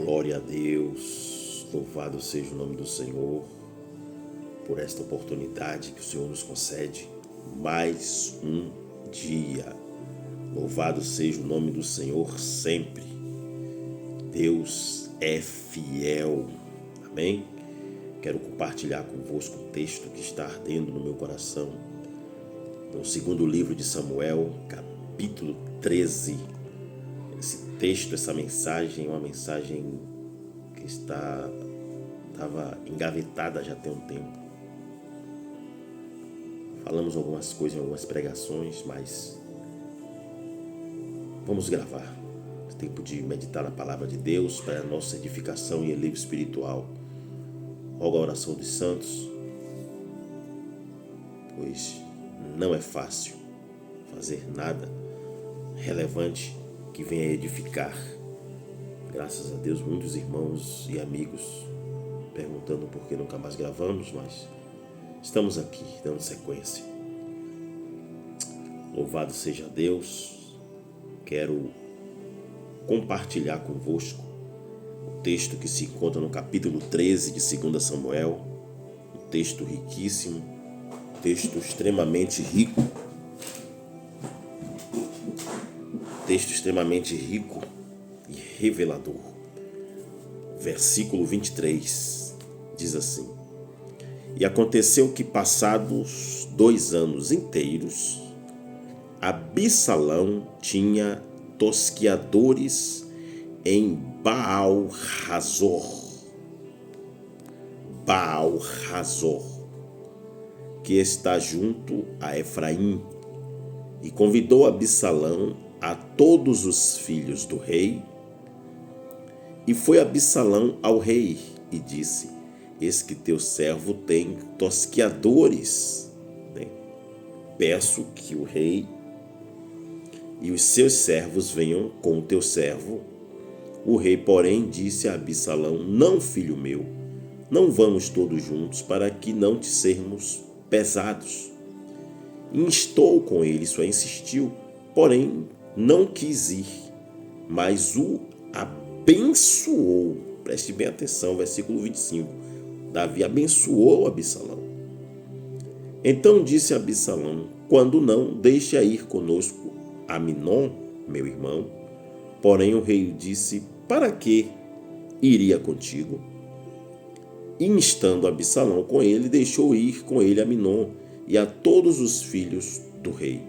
Glória a Deus, louvado seja o nome do Senhor por esta oportunidade que o Senhor nos concede, mais um dia. Louvado seja o nome do Senhor sempre. Deus é fiel, amém? Quero compartilhar convosco um texto que está ardendo no meu coração, no segundo livro de Samuel, capítulo 13. Esse texto, essa mensagem é uma mensagem que estava engavetada já tem um tempo. Falamos algumas coisas em algumas pregações, mas vamos gravar. É tempo de meditar na palavra de Deus para a nossa edificação e alívio espiritual. Rogo a oração dos santos, pois não é fácil fazer nada relevante que venha edificar. Graças a Deus, muitos irmãos e amigos perguntando por que nunca mais gravamos, mas estamos aqui dando sequência. Louvado seja Deus. Quero compartilhar convosco o texto que se encontra no capítulo 13 de 2 Samuel, um texto riquíssimo, um texto extremamente rico, e revelador. Versículo 23 diz assim: E aconteceu que, passados 2 anos inteiros, Absalão tinha tosquiadores em Baal-Razor, que está junto a Efraim, e convidou Absalão a todos os filhos do rei. E foi Absalão ao rei e disse: Eis que teu servo tem tosquiadores. Peço que o rei e os seus servos venham com o teu servo. O rei, porém, disse a Absalão: Não, filho meu, não vamos todos juntos, para que não te sermos pesados. Instou com ele, isso é, insistiu, porém não quis ir, mas o abençoou. Preste bem atenção, versículo 25. Davi abençoou Absalão. Então disse Absalão: Quando não, deixa ir conosco Aminon, meu irmão. Porém o rei disse: Para que iria contigo? E instando Absalão com ele, deixou ir com ele Aminon e a todos os filhos do rei.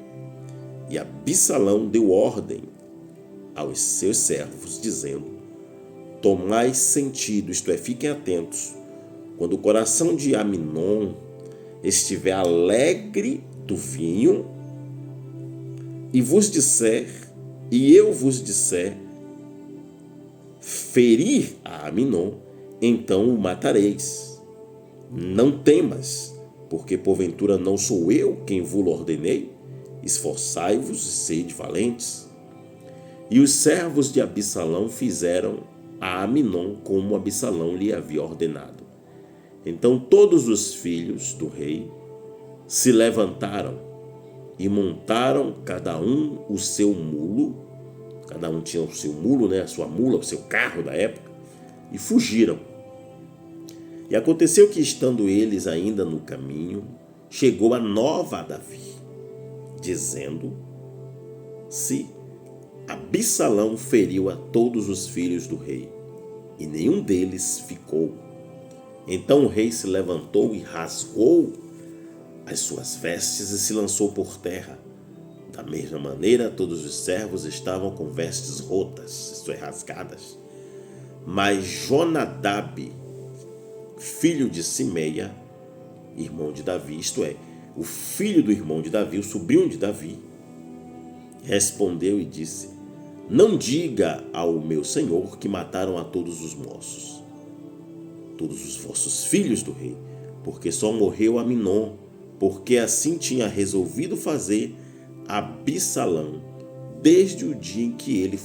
E Absalão deu ordem aos seus servos, dizendo: Tomai sentido, isto é, fiquem atentos, quando o coração de Aminon estiver alegre do vinho, e eu vos disser ferir a Aminon, então o matareis. Não temas, porque porventura não sou eu quem vos ordenei? Esforçai-vos e sede valentes. E os servos de Absalão fizeram a Aminon como Absalão lhe havia ordenado. Então todos os filhos do rei se levantaram e montaram cada um o seu mulo. Cada um tinha o seu mulo, a sua mula, o seu carro da época, e fugiram. E aconteceu que, estando eles ainda no caminho, chegou a nova a Davi, dizendo-se: Absalão feriu a todos os filhos do rei, e nenhum deles ficou. Então o rei se levantou e rasgou as suas vestes e se lançou por terra. Da mesma maneira, todos os servos estavam com vestes rotas, isto é, rasgadas. Mas Jonadab, filho de Simeia, irmão de Davi, isto é, o filho do irmão de Davi, o sobrinho de Davi, respondeu e disse: Não diga ao meu senhor que mataram a todos os moços, todos os vossos filhos do rei, porque só morreu Aminon, porque assim tinha resolvido fazer Absalão, desde o dia em que ele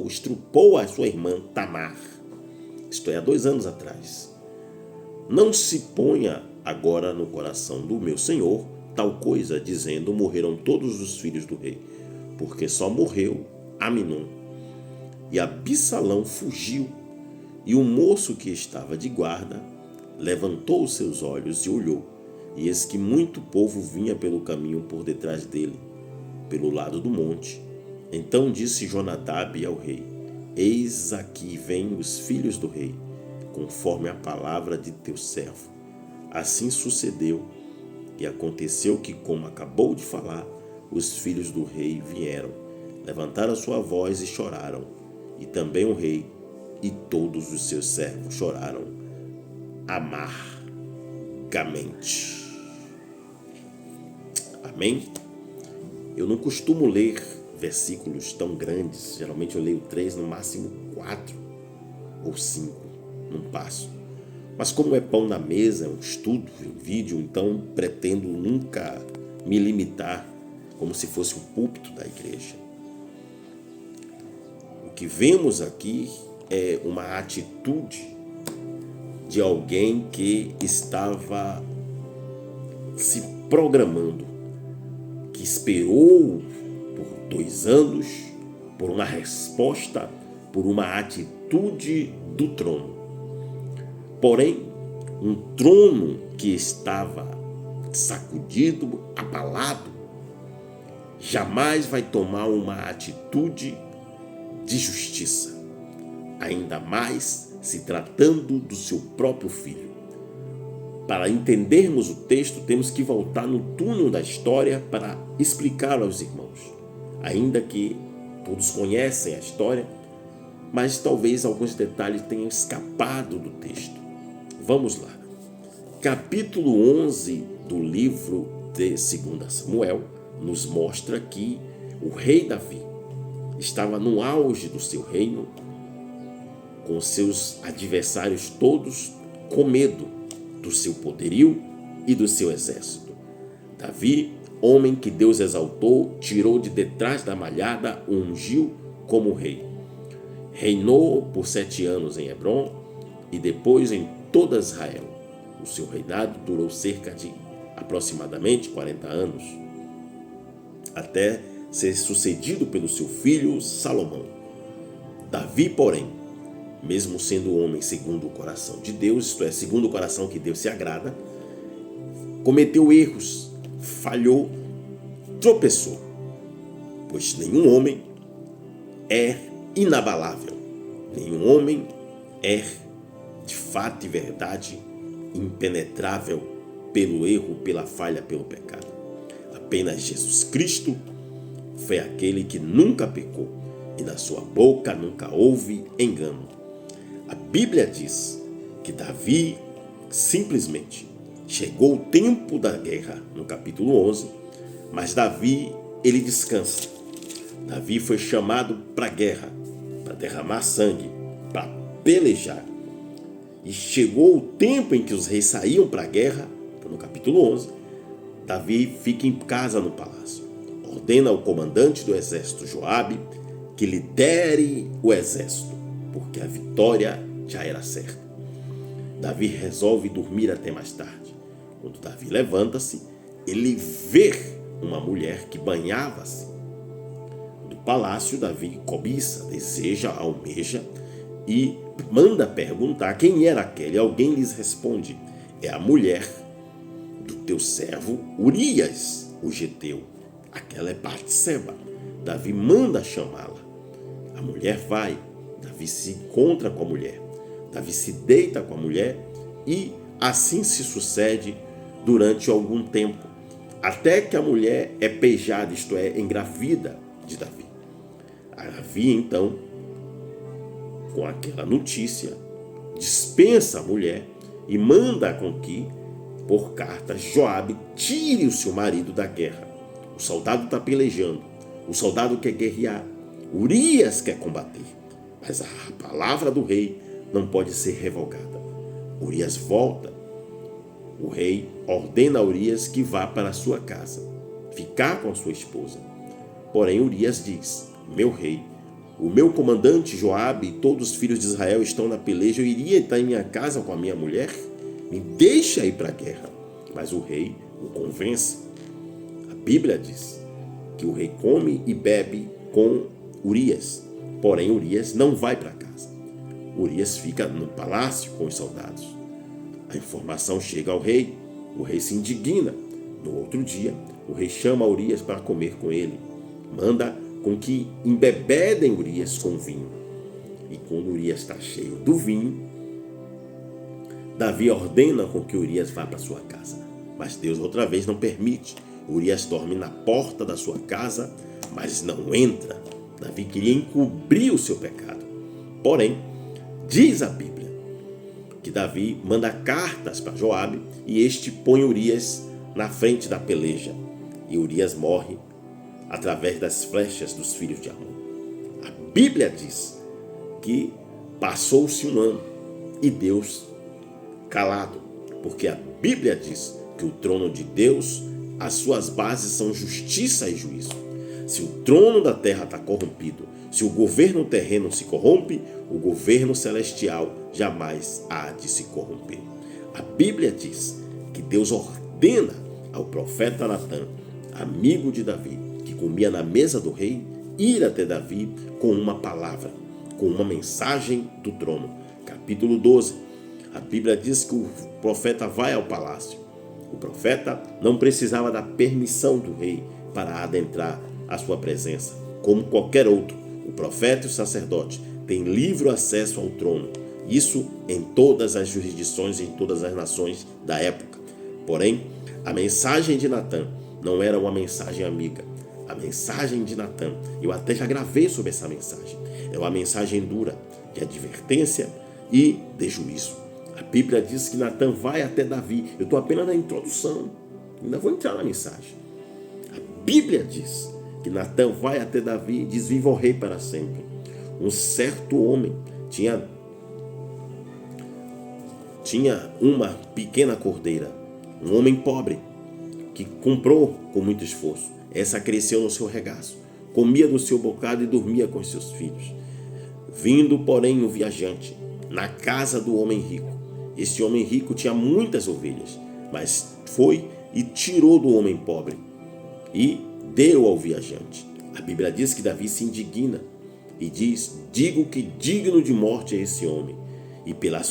estrupou a sua irmã Tamar, isto é, há 2 anos atrás. Não se ponha agora no coração do meu senhor tal coisa, dizendo: morreram todos os filhos do rei, porque só morreu Aminon. E Absalão fugiu E o moço que estava de guarda levantou os seus olhos e olhou, e eis que muito povo vinha pelo caminho por detrás dele, pelo lado do monte. Então disse Jonadab ao rei: Eis aqui vêm os filhos do rei, conforme a palavra de teu servo. Assim sucedeu, e aconteceu que, como acabou de falar, os filhos do rei vieram, levantaram a sua voz e choraram, e também o rei e todos os seus servos choraram amargamente. Amém? Eu não costumo ler versículos tão grandes, geralmente eu leio 3, no máximo 4 ou 5, num passo. Mas como é pão na mesa, é um estudo em vídeo, então pretendo nunca me limitar como se fosse o púlpito da igreja. O que vemos aqui é uma atitude de alguém que estava se programando, que esperou por 2 anos, por uma resposta, por uma atitude do trono. Porém, um trono que estava sacudido, abalado, jamais vai tomar uma atitude de justiça, ainda mais se tratando do seu próprio filho. Para entendermos o texto, temos que voltar no túnel da história para explicar aos irmãos, ainda que todos conhecem a história, mas talvez alguns detalhes tenham escapado do texto. Vamos lá. Capítulo 11 do livro de 2 Samuel nos mostra que o rei Davi estava no auge do seu reino, com seus adversários todos com medo do seu poderio e do seu exército. Davi, homem que Deus exaltou, tirou de detrás da malhada, o ungiu como rei. Reinou por 7 anos em Hebrom e depois em toda Israel. O seu reinado durou cerca de aproximadamente 40 anos, até ser sucedido pelo seu filho Salomão. Davi, porém, mesmo sendo homem segundo o coração de Deus, isto é, segundo o coração que Deus se agrada, cometeu erros, falhou, tropeçou, pois nenhum homem é inabalável, nenhum homem é de fato e verdade impenetrável pelo erro, pela falha, pelo pecado. Apenas Jesus Cristo foi aquele que nunca pecou e na sua boca nunca houve engano. A Bíblia diz que Davi simplesmente chegou o tempo da guerra, no capítulo 11, mas Davi, ele descansa. Davi foi chamado para a guerra, para derramar sangue, para pelejar. E chegou o tempo em que os reis saíam para a guerra, no capítulo 11, Davi fica em casa no palácio. Ordena ao comandante do exército, Joabe, que lidere o exército, porque a vitória já era certa. Davi resolve dormir até mais tarde. Quando Davi levanta-se, ele vê uma mulher que banhava-se. Do palácio, Davi cobiça, deseja, almeja e manda perguntar quem era aquela. E alguém lhes responde: é a mulher do teu servo Urias, o geteu. Aquela é Batseba. Davi manda chamá-la. A mulher vai. Davi se encontra com a mulher. Davi se deita com a mulher e assim se sucede durante algum tempo, até que a mulher é pejada, isto é, engravida de Davi. Davi, então, com aquela notícia, dispensa a mulher e manda com que, por carta, Joabe tire o seu marido da guerra. O soldado está pelejando, o soldado quer guerrear, Urias quer combater, mas a palavra do rei não pode ser revogada. Urias volta. O rei ordena a Urias que vá para a sua casa, ficar com a sua esposa. Porém, Urias diz: meu rei, o meu comandante Joabe e todos os filhos de Israel estão na peleja. Eu iria estar em minha casa com a minha mulher? Me deixa ir para a guerra. Mas o rei o convence. A Bíblia diz que o rei come e bebe com Urias. Porém, Urias não vai para casa. Urias fica no palácio com os soldados. A informação chega ao rei. O rei se indigna. No outro dia, o rei chama Urias para comer com ele. Manda com que embebedem Urias com vinho. E quando Urias está cheio do vinho, Davi ordena com que Urias vá para sua casa. Mas Deus outra vez não permite. Urias dorme na porta da sua casa, mas não entra. Davi queria encobrir o seu pecado. Porém, diz a Bíblia que Davi manda cartas para Joabe e este põe Urias na frente da peleja. E Urias morre através das flechas dos filhos de Amon. A Bíblia diz que passou-se um ano e Deus calado, porque a Bíblia diz que o trono de Deus, as suas bases são justiça e juízo. Se o trono da terra está corrompido, se o governo terreno se corrompe, o governo celestial jamais há de se corromper. A Bíblia diz que Deus ordena ao profeta Natã, amigo de Davi, que comia na mesa do rei, ir até Davi com uma palavra, com uma mensagem do trono. Capítulo 12. A Bíblia diz que o profeta vai ao palácio. O profeta não precisava da permissão do rei para adentrar a sua presença. Como qualquer outro, o profeta e o sacerdote têm livre acesso ao trono. Isso em todas as jurisdições e em todas as nações da época. Porém, a mensagem de Natã não era uma mensagem amiga. A mensagem de Natã, eu até já gravei sobre essa mensagem, é uma mensagem dura, de advertência e de juízo. A Bíblia diz que Natã vai até Davi. Eu estou apenas na introdução, ainda vou entrar na mensagem. A Bíblia diz que Natã vai até Davi e diz: viva o rei para sempre. Um certo homem tinha uma pequena cordeira, um homem pobre, que comprou com muito esforço. Essa cresceu no seu regaço, comia do seu bocado e dormia com seus filhos. Vindo, porém, o viajante na casa do homem rico. Esse homem rico tinha muitas ovelhas, mas foi e tirou do homem pobre e deu ao viajante. A Bíblia diz que Davi se indigna e diz: digo que digno de morte é esse homem, e pela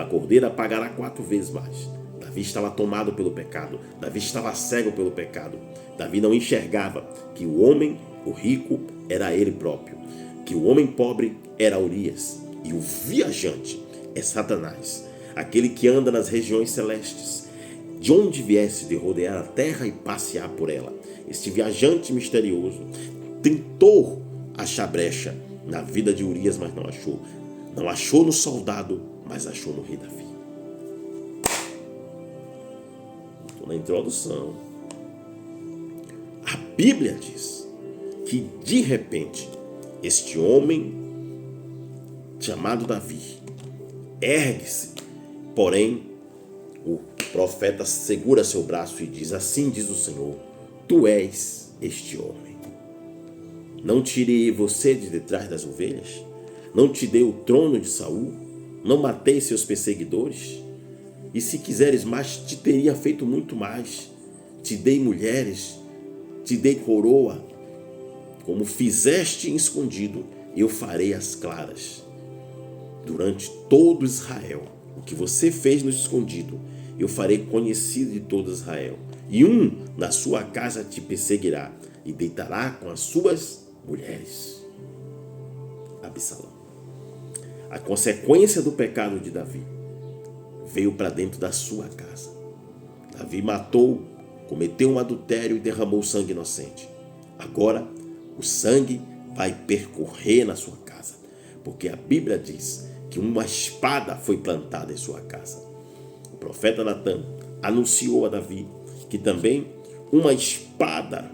cordeira pagará 4 vezes mais. Davi estava tomado pelo pecado. Davi estava cego pelo pecado. Davi não enxergava que o homem, o rico, era ele próprio, que o homem pobre era Urias e o viajante é Satanás, aquele que anda nas regiões celestes, de onde viesse de rodear a terra e passear por ela. Este viajante misterioso tentou achar brecha na vida de Urias, mas não achou. Não achou no soldado, mas achou no rei Davi. Estou na introdução. A Bíblia diz que de repente este homem chamado Davi ergue-se, porém o profeta segura seu braço e diz: assim diz o Senhor, tu és este homem. Não tirei você de detrás das ovelhas? Não te dei o trono de Saul? Não matei seus perseguidores? E se quiseres mais, te teria feito muito mais. Te dei mulheres, te dei coroa. Como fizeste em escondido, eu farei às claras. Durante todo Israel, o que você fez no escondido, eu farei conhecido de todo Israel. E na sua casa te perseguirá e deitará com as suas mulheres. Absalão. A consequência do pecado de Davi veio para dentro da sua casa. Davi matou, cometeu um adultério e derramou sangue inocente. Agora, o sangue vai percorrer na sua casa, porque a Bíblia diz que uma espada foi plantada em sua casa. O profeta Natã anunciou a Davi que também uma espada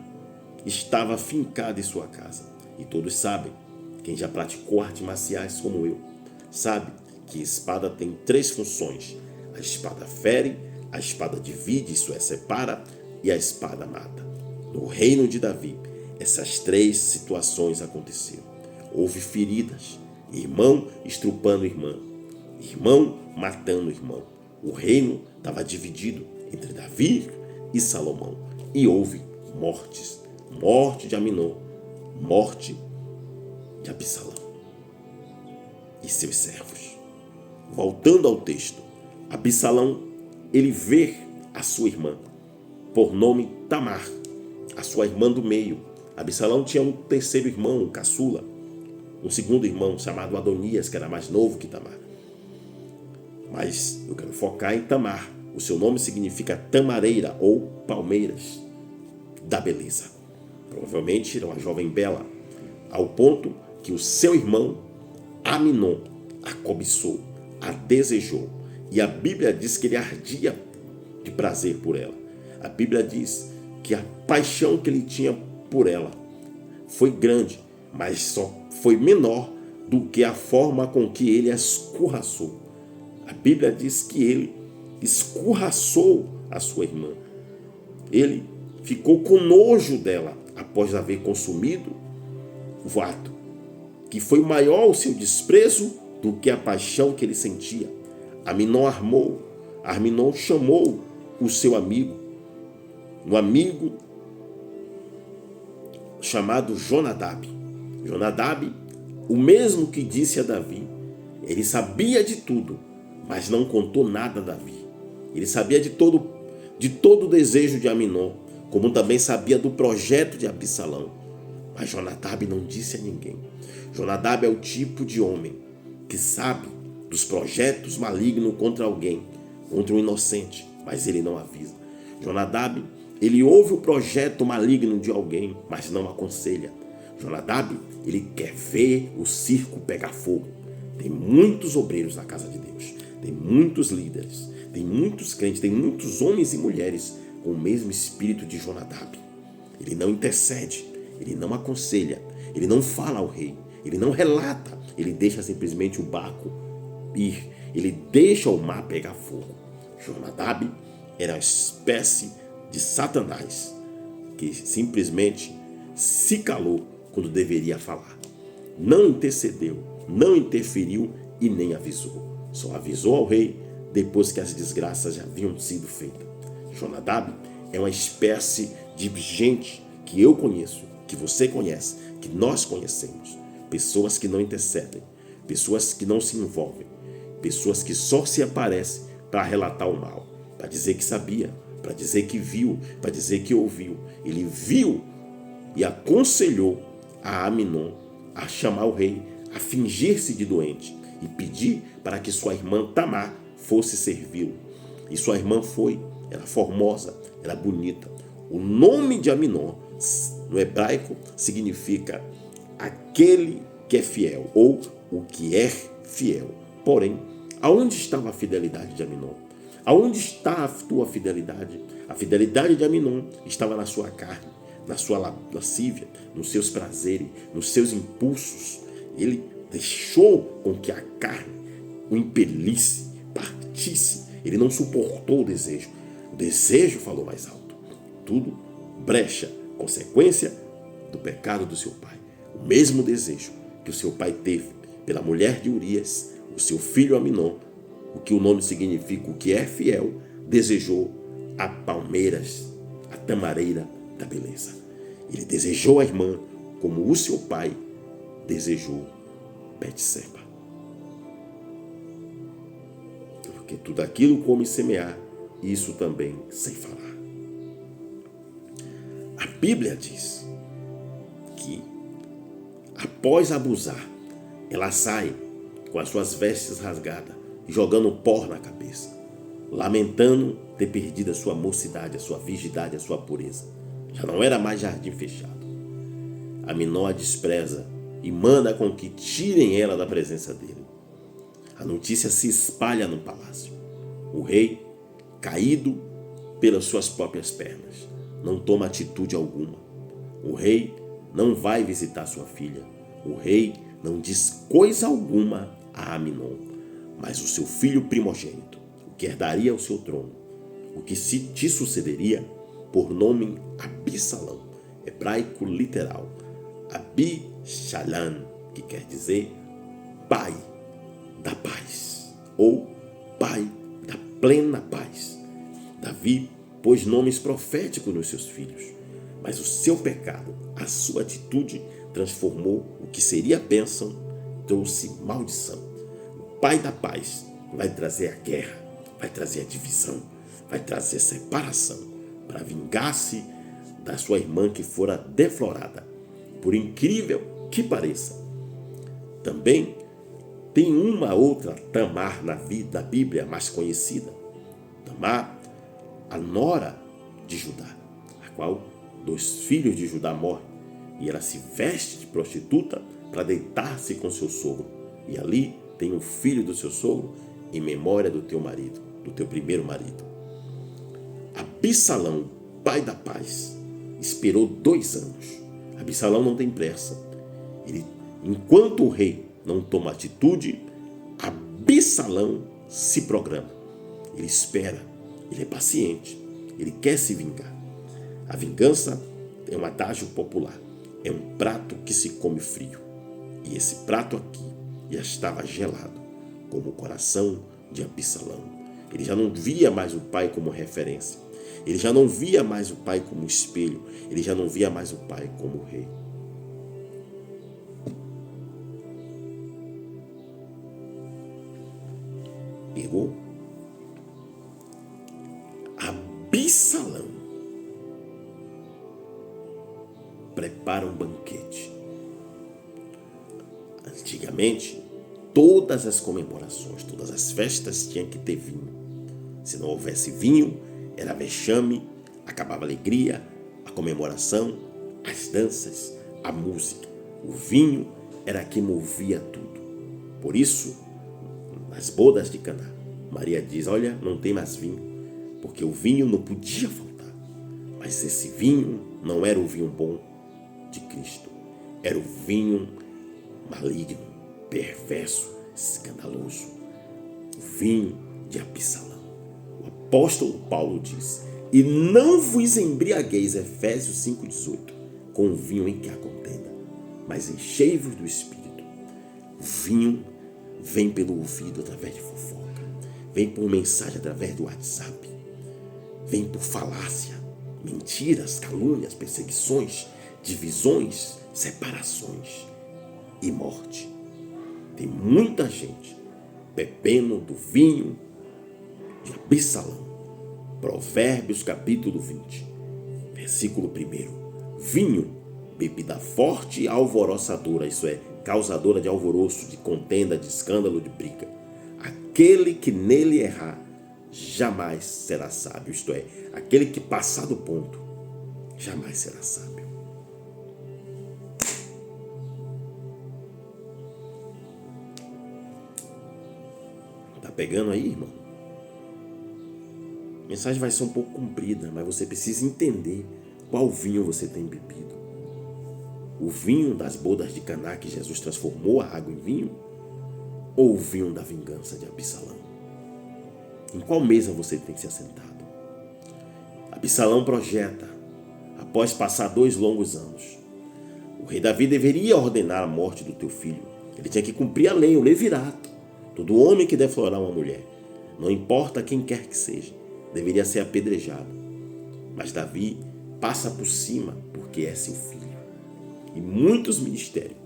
estava fincada em sua casa. E todos sabem, quem já praticou artes marciais como eu, sabe que a espada tem 3 funções. A espada fere, a espada divide, isso é, separa, e a espada mata. No reino de Davi, essas 3 situações aconteceram. Houve feridas, irmão estrupando irmã, irmão matando irmão. O reino estava dividido entre Davi e Salomão. E houve mortes. Morte de Aminon, morte de Absalão. e seus servos. Voltando ao texto, Absalão, ele vê a sua irmã, por nome Tamar, a sua irmã do meio. Absalão tinha um terceiro irmão, um caçula, um segundo irmão chamado Adonias, que era mais novo que Tamar. Mas eu quero focar em Tamar. O seu nome significa tamareira ou palmeiras da beleza. Provavelmente era uma jovem bela, ao ponto que o seu irmão Aminon a cobiçou, a desejou. E a Bíblia diz que ele ardia de prazer por ela. A Bíblia diz que a paixão que ele tinha por ela foi grande, mas só foi menor do que a forma com que ele a escorraçou. A Bíblia diz que ele escorraçou a sua irmã. Ele ficou com nojo dela após haver consumido o ato, que foi maior o seu desprezo do que a paixão que ele sentia. Aminon chamou o seu amigo, um amigo chamado Jonadab. Jonadab, o mesmo que disse a Davi, ele sabia de tudo, mas não contou nada a Davi. Ele sabia de todo o desejo de Aminon, como também sabia do projeto de Absalão. Mas Jonadab não disse a ninguém. Jonadab é o tipo de homem que sabe dos projetos malignos contra alguém, contra um inocente, mas ele não avisa. Jonadab, ele ouve o projeto maligno de alguém, mas não aconselha. Jonadab, ele quer ver o circo pegar fogo. Tem muitos obreiros na casa de Deus, tem muitos líderes, tem muitos crentes, tem muitos homens e mulheres com o mesmo espírito de Jonadab. Ele não intercede, ele não aconselha, ele não fala ao rei, ele não relata, ele deixa simplesmente o barco ir, ele deixa o mar pegar fogo. Jonadab era uma espécie de Satanás que simplesmente se calou quando deveria falar. Não intercedeu, não interferiu e nem avisou. Só avisou ao rei depois que as desgraças já haviam sido feitas. Jonadab é uma espécie de gente que eu conheço, que você conhece, que nós conhecemos. Pessoas que não intercedem, pessoas que não se envolvem, pessoas que só se aparecem para relatar o mal, para dizer que sabia, para dizer que viu, para dizer que ouviu. Ele viu e aconselhou a Aminon a chamar o rei, a fingir-se de doente e pedir para que sua irmã Tamar fosse servi-lo. E sua irmã foi, era formosa, era bonita. O nome de Aminon no hebraico significa aquele que é fiel, ou o que é fiel. Porém, aonde estava a fidelidade de Aminon? Aonde está a tua fidelidade? A fidelidade de Aminon estava na sua carne, na sua lascívia, nos seus prazeres, nos seus impulsos. Ele deixou com que a carne o impelisse, partisse. Ele não suportou o desejo. O desejo falou mais alto. Tudo brecha, consequência do pecado do seu pai. O mesmo desejo que o seu pai teve pela mulher de Urias, o seu filho Aminon, o que o nome significa, o que é fiel, desejou a palmeiras, a tamareira da beleza. Ele desejou a irmã como o seu pai desejou Betseba. Porque tudo aquilo come semear, isso também ceifará. A Bíblia diz que após abusar, ela sai com as suas vestes rasgadas e jogando pó na cabeça, lamentando ter perdido a sua mocidade, a sua virgindade, a sua pureza. Já não era mais jardim fechado. Aminon a despreza e manda com que tirem ela da presença dele. A notícia se espalha no palácio. O rei, caído pelas suas próprias pernas, não toma atitude alguma. O rei não vai visitar sua filha. O rei não diz coisa alguma a Aminon, mas o seu filho primogênito, o que herdaria o seu trono, o que te sucederia, por nome Absalão, hebraico literal, Abi-Shalom, que quer dizer pai da paz, ou pai da plena paz. Davi pôs nomes proféticos nos seus filhos, mas o seu pecado, a sua atitude, transformou o que seria bênção, trouxe maldição. pai da paz, vai trazer a guerra, vai trazer a divisão, vai trazer separação, para vingar-se da sua irmã que fora deflorada. Por incrível que pareça, também tem uma outra Tamar na vida da Bíblia mais conhecida. Tamar, a nora de Judá, a qual 2 filhos de Judá morrem, e ela se veste de prostituta para deitar-se com seu sogro. E ali tem um filho do seu sogro em memória do teu marido, do teu primeiro marido. Absalão, pai da paz, esperou 2 anos. Absalão não tem pressa. Enquanto o rei não toma atitude, Absalão se programa. Ele espera, ele é paciente, ele quer se vingar. A vingança é um adágio popular, é um prato que se come frio. E esse prato aqui já estava gelado, como o coração de Absalão. Ele já não via mais o pai como referência. Ele já não via mais o pai como espelho. Ele já não via mais o pai como rei. Pegou? Absalão prepara um banquete. Antigamente, todas as comemorações, todas as festas tinham que ter vinho. Se não houvesse vinho, era vexame, acabava a alegria, a comemoração, as danças, a música. O vinho era que movia tudo. Por isso, nas bodas de Caná, Maria diz, olha, não tem mais vinho, porque o vinho não podia faltar. Mas esse vinho não era o vinho bom de Cristo, era o vinho maligno, perverso, escandaloso, o vinho de Absalão. O apóstolo Paulo diz, e não vos embriagueis, Efésios 5,18, com o vinho em que há contenda, mas enchei-vos do Espírito. O vinho vem pelo ouvido através de fofoca, vem por mensagem através do WhatsApp, vem por falácia, mentiras, calúnias, perseguições, divisões, separações e morte. Tem muita gente bebendo do vinho de Absalão. Provérbios capítulo 20, versículo 1. Vinho, bebida forte e alvoroçadora, isso é, causadora de alvoroço, de contenda, de escândalo, de briga. Aquele que nele errar jamais será sábio, isto é, aquele que passar do ponto jamais será sábio. Tá pegando aí, irmão? A mensagem vai ser um pouco comprida, mas você precisa entender qual vinho você tem bebido. O vinho das bodas de Caná que Jesus transformou a água em vinho, ou o vinho da vingança de Absalão? Em qual mesa você tem se assentado? Absalão projeta, após passar 2 longos anos, o rei Davi deveria ordenar a morte do teu filho. Ele tinha que cumprir a lei, o levirato. Todo homem que deflorar uma mulher, não importa quem quer que seja, deveria ser apedrejado. Mas Davi passa por cima porque é seu filho. E muitos ministérios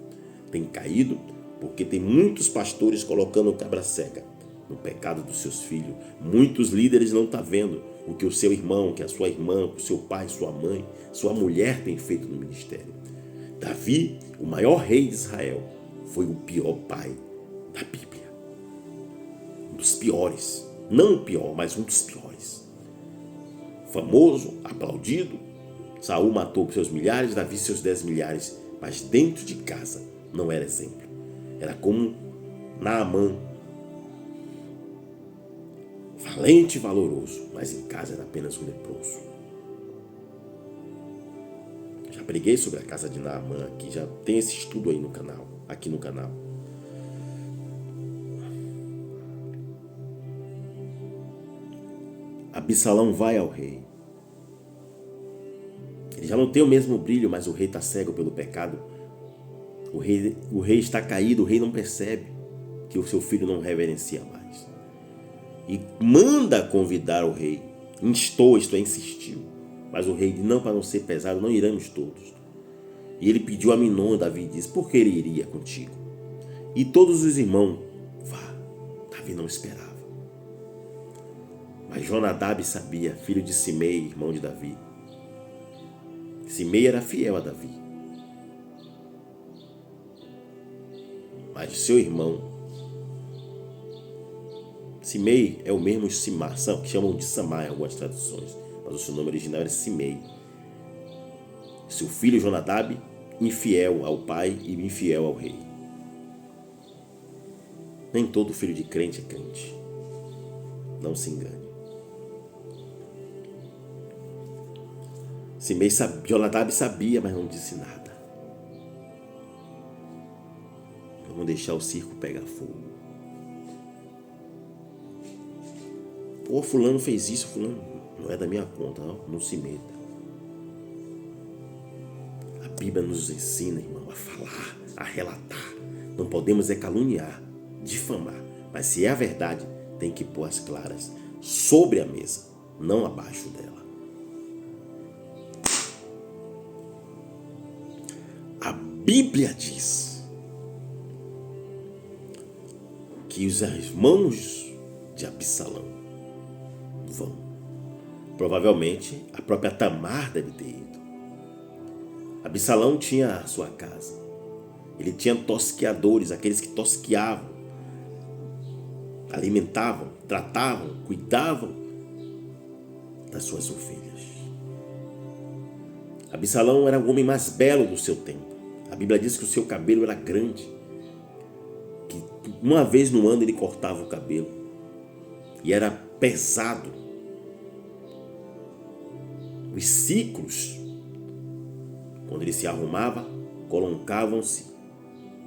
têm caído porque tem muitos pastores colocando cabra cega no pecado dos seus filhos. Muitos líderes não estão vendo o que o seu irmão, que a sua irmã, o seu pai, sua mãe, sua mulher tem feito no ministério. Davi, o maior rei de Israel, foi o pior pai da Bíblia. Um dos piores. Não o pior, mas um dos piores. Famoso, aplaudido. Saul matou seus milhares, Davi seus 10 milhares. Mas dentro de casa não era exemplo. Era como Naamã. Valente e valoroso, mas em casa era apenas um leproso. Já preguei sobre a casa de Naamã aqui, já tem esse estudo aí no canal, aqui no canal. Absalão vai ao rei. Ele já não tem o mesmo brilho, mas o rei está cego pelo pecado. O rei está caído, o rei não percebe que o seu filho não reverencia mais. E manda convidar o rei. Instou, isto é, insistiu. Mas o rei disse, não, para não ser pesado, não iremos todos. E ele pediu a Minon, Davi disse, por que ele iria contigo? E todos os irmãos, vá. Davi não esperava. Mas Jonadab sabia, filho de Simei, irmão de Davi. Simei era fiel a Davi. Mas seu irmão, Simei é o mesmo Simar, que chamam de Samar em algumas traduções, mas o seu nome original era Simei. Seu filho Jonadab, infiel ao pai e infiel ao rei. Nem todo filho de crente é crente. Não se engane. Jonadab sabia, mas não disse nada. Vamos deixar o circo pegar fogo. Pô, fulano fez isso, fulano não é da minha conta, não se meta. A Bíblia nos ensina, irmão, a falar, a relatar. Não podemos caluniar, difamar, mas se é a verdade, tem que pôr as claras sobre a mesa, não abaixo dela. A Bíblia diz que os irmãos de Absalão vão. Provavelmente a própria Tamar deve ter ido. Absalão tinha a sua casa. Ele tinha tosqueadores, aqueles que tosqueavam, alimentavam, tratavam, cuidavam das suas ovelhas. Absalão era o homem mais belo do seu tempo. A Bíblia diz que o seu cabelo era grande, que uma vez no ano ele cortava o cabelo e era pesado. Os ciclos, quando ele se arrumava, colocavam-se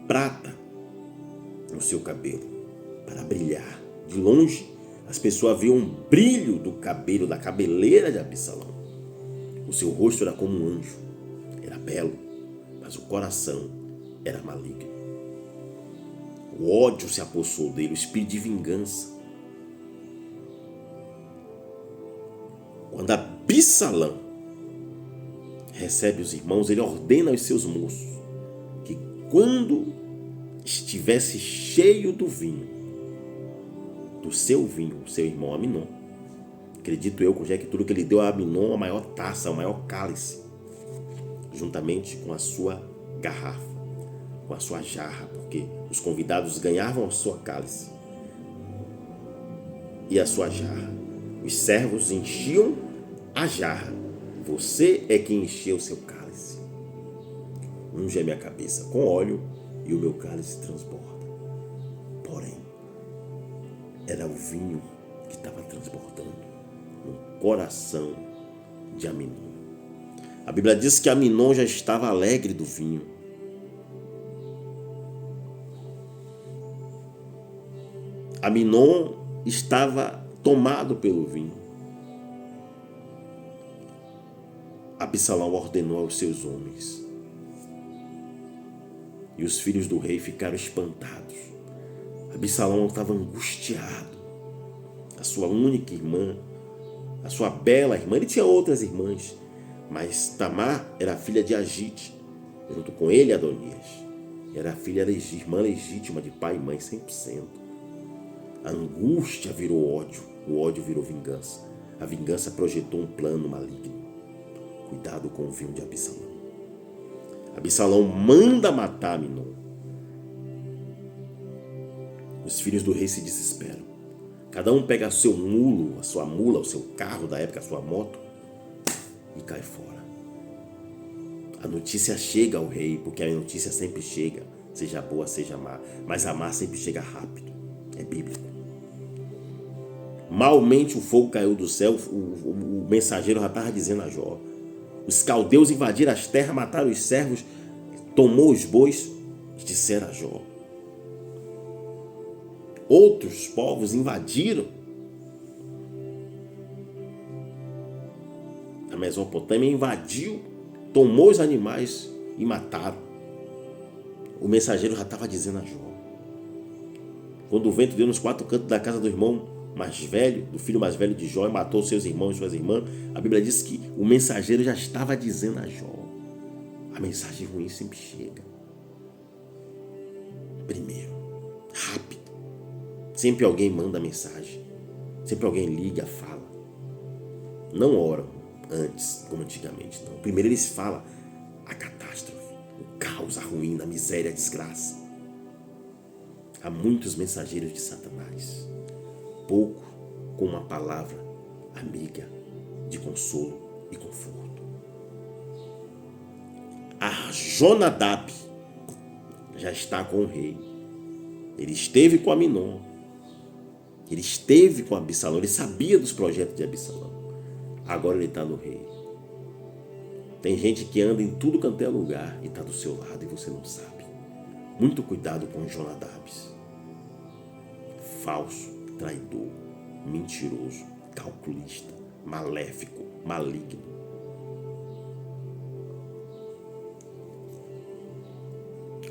prata no seu cabelo para brilhar. De longe, as pessoas viam um brilho do cabelo, da cabeleira de Absalão. O seu rosto era como um anjo, era belo, mas o coração era maligno. O ódio se apossou dele, o espírito de vingança. Quando Absalão recebe os irmãos, ele ordena aos seus moços que quando estivesse cheio do vinho, do seu vinho, o seu irmão Aminon, acredito eu, que tudo que ele deu a Aminon, a maior taça, o maior cálice, juntamente com a sua garrafa, com a sua jarra, porque os convidados ganhavam a sua cálice e a sua jarra. Os servos enchiam a jarra. Você é quem encheu o seu cálice. Unge a minha cabeça com óleo e o meu cálice transborda. Porém, era o vinho que estava transbordando no coração de Aminon. A Bíblia diz que Aminon já estava alegre do vinho. Aminon estava tomado pelo vinho. Absalão ordenou aos seus homens. E os filhos do rei ficaram espantados. Absalão estava angustiado. A sua única irmã, a sua bela irmã, ele tinha outras irmãs, mas Tamar era filha de Agite, junto com ele Adonias. Era irmã legítima de pai e mãe 100%. A angústia virou ódio, o ódio virou vingança. A vingança projetou um plano maligno. Cuidado com o vinho de Absalão. Absalão manda matar Aminon. Os filhos do rei se desesperam. Cada um pega seu mulo, a sua mula, o seu carro da época, a sua moto, e cai fora. A notícia chega ao rei, porque a notícia sempre chega, seja boa, seja má, mas a má sempre chega rápido. É bíblico. Malmente o fogo caiu do céu, o mensageiro já estava dizendo a Jó. Os caldeus invadiram as terras, mataram os servos, tomou os bois, disseram a Jó. Outros povos invadiram a Mesopotâmia, invadiu, tomou os animais e mataram. O mensageiro já estava dizendo a Jó. Quando o vento deu nos quatro cantos da casa do irmão mais velho, do filho mais velho de Jó, e matou seus irmãos e suas irmãs, a Bíblia diz que o mensageiro já estava dizendo a Jó. A mensagem ruim sempre chega primeiro, rápido. Sempre alguém manda mensagem. Sempre alguém liga, fala. Não oram antes, como antigamente, não. Primeiro eles falam a catástrofe, o caos, a ruína, a miséria, a desgraça. Há muitos mensageiros de Satanás. Pouco com uma palavra amiga de consolo e conforto. A Jonadab já está com o rei. Ele esteve com Aminon. Ele esteve com Absalão. Ele sabia dos projetos de Absalão. Agora ele está no rei. Tem gente que anda em tudo quanto é lugar e está do seu lado e você não sabe. Muito cuidado com os Jonadabs. Falso, traidor, mentiroso, calculista, maléfico, maligno.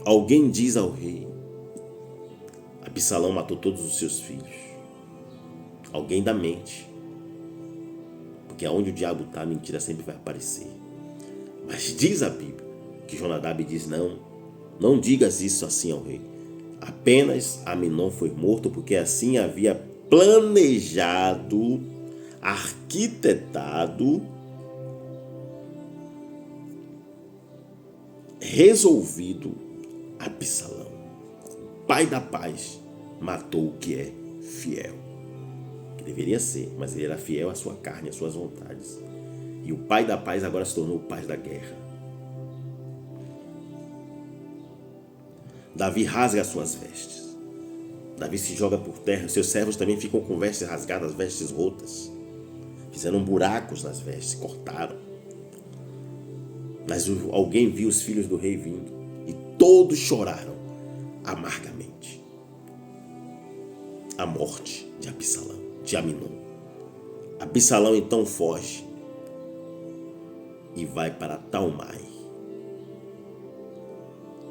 Alguém diz ao rei: Absalão matou todos os seus filhos. Alguém da mente. Porque aonde o diabo está, a mentira sempre vai aparecer. Mas diz a Bíblia que Jonadab diz: não digas isso assim ao rei. Apenas Aminon foi morto porque assim havia planejado, arquitetado, resolvido Absalão. Pai da paz matou o que é fiel. Que deveria ser, mas ele era fiel à sua carne, às suas vontades. E o pai da paz agora se tornou o pai da guerra. Davi rasga as suas vestes. Davi se joga por terra. Seus servos também ficam com vestes rasgadas, vestes rotas. Fizeram buracos nas vestes, cortaram. Mas alguém viu os filhos do rei vindo e todos choraram amargamente. A morte de Absalão, de Aminon. Absalão então foge e vai para Talmai,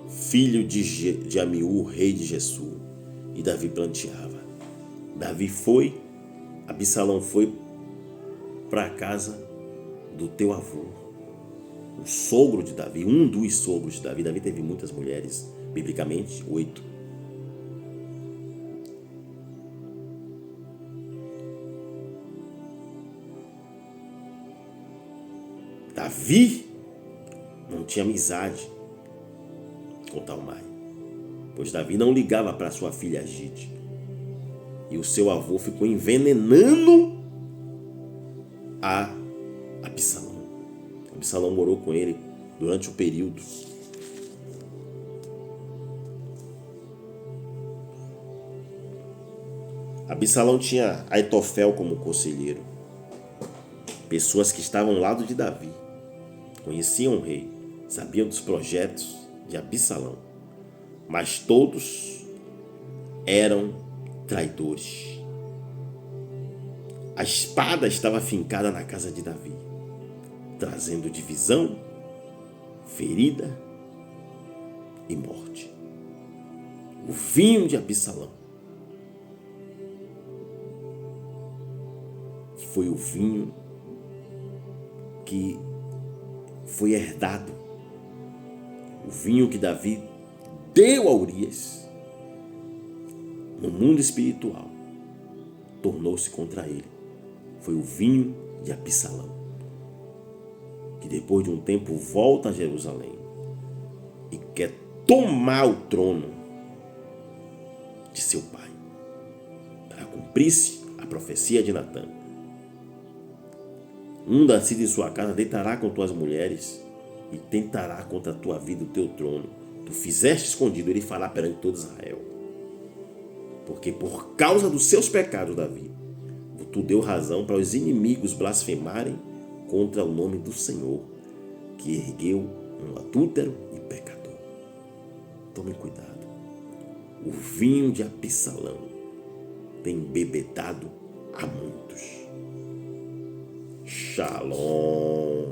filho de Amiú, rei de Gesur, e Davi planteava. Absalão foi para a casa do teu avô, o sogro de Davi, um dos sogros de Davi. Davi teve muitas mulheres, biblicamente, 8. Davi não tinha amizade com Talmai, pois Davi não ligava para sua filha Agite. E o seu avô ficou envenenando a Absalão. Absalão morou com ele durante o período. Absalão tinha Aitofel como conselheiro. Pessoas que estavam ao lado de Davi. Conheciam o rei, sabiam dos projetos de Absalão, mas todos eram traidores. A espada estava fincada na casa de Davi, trazendo divisão, ferida e morte. O vinho de Absalão foi o vinho que foi herdado, o vinho que Davi deu a Urias no mundo espiritual, tornou-se contra ele. Foi o vinho de Absalão, que depois de um tempo volta a Jerusalém e quer tomar o trono de seu pai, para cumprir-se a profecia de Natã. Um nascido em sua casa deitará com tuas mulheres e tentará contra a tua vida o teu trono. Tu fizeste escondido, ele fará perante todo Israel. Porque por causa dos seus pecados, Davi, tu deu razão para os inimigos blasfemarem contra o nome do Senhor, que ergueu um adúltero e pecador. Tome cuidado. O vinho de Absalão tem embebedado a muitos. Shalom.